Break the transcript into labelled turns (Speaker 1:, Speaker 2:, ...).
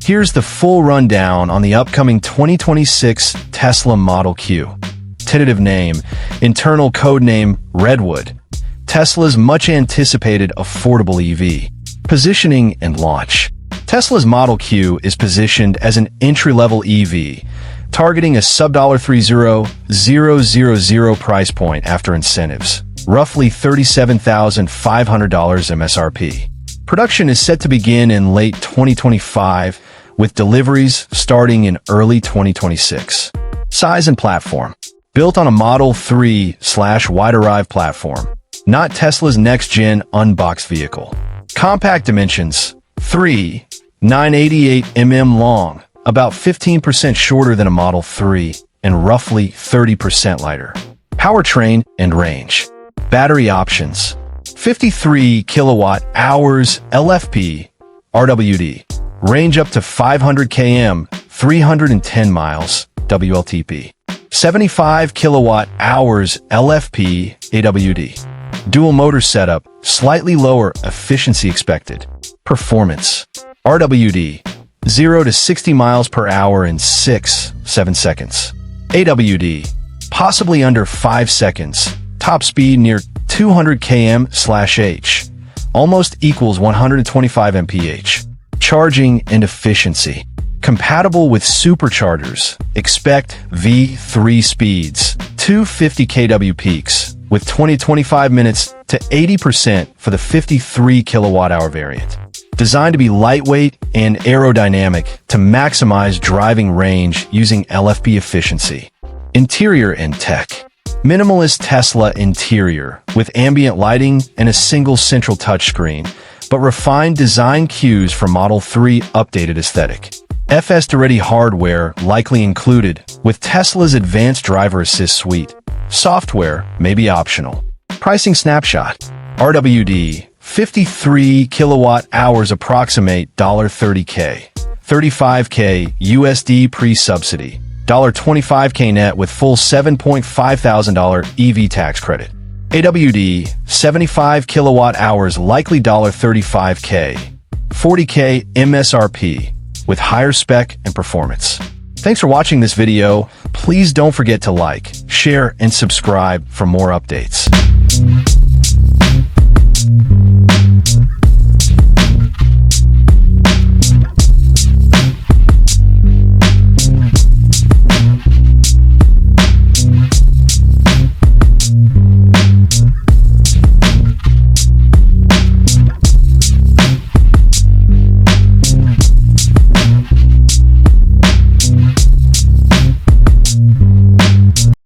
Speaker 1: Here's the full rundown on the upcoming 2026 Tesla Model Q. Tentative name, internal code name Redwood. Tesla's much-anticipated affordable EV. Positioning and launch. Tesla's Model Q is positioned as an entry-level EV, targeting a sub-$30,000 price point after incentives, roughly $37,500 MSRP. Production is set to begin in late 2025, with deliveries starting in early 2026. Size and platform. Built on a Model 3/Y-Derive platform, not Tesla's next-gen unboxed vehicle. Compact dimensions: 3.988 mm long, about 15% shorter than a Model 3, and roughly 30% lighter. Powertrain and range. Battery options: 53 kilowatt-hours LFP, RWD. Range up to 500 km, 310 miles, WLTP. 75 kilowatt-hours LFP, AWD. Dual motor setup, slightly lower efficiency expected. Performance: RWD, 0 to 60 miles per hour in 6.7 seconds. AWD, possibly under 5 seconds. Top speed near 200 km/h, almost equals 125 mph. Charging and efficiency. Compatible with superchargers. Expect V3 speeds, 250 kW peaks, with 20-25 minutes to 80% for the 53 kilowatt-hour variant. Designed to be lightweight and aerodynamic to maximize driving range using LFP efficiency. Interior and tech. Minimalist Tesla interior, with ambient lighting and a single central touchscreen, but refined design cues for Model 3 updated aesthetic. FSD-ready hardware likely included, with Tesla's advanced driver assist suite. Software may be optional. Pricing snapshot. RWD, 53 kilowatt-hours approximate $30K. $35K USD pre-subsidy. $25K net with full $7,500 EV tax credit. AWD, 75 kilowatt-hours likely $35K. $40K MSRP, with higher spec and performance. Thanks for watching this video. Please don't forget to like, share, and subscribe for more updates.